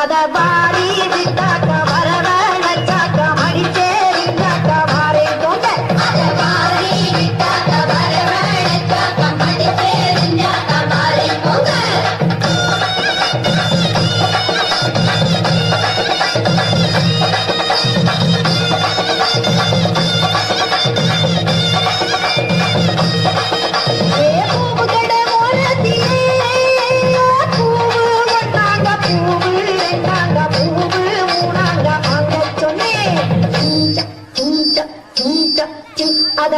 அத பாடி விட்டாக்க வரவழைச்சாக்க மடிச்சேரிந்தாக்க மாறே போங்க அத பாடி விட்டாக்க வரவழைச்சாக்க மடிச்சேரிந்தாக்க மாறே போங்க அத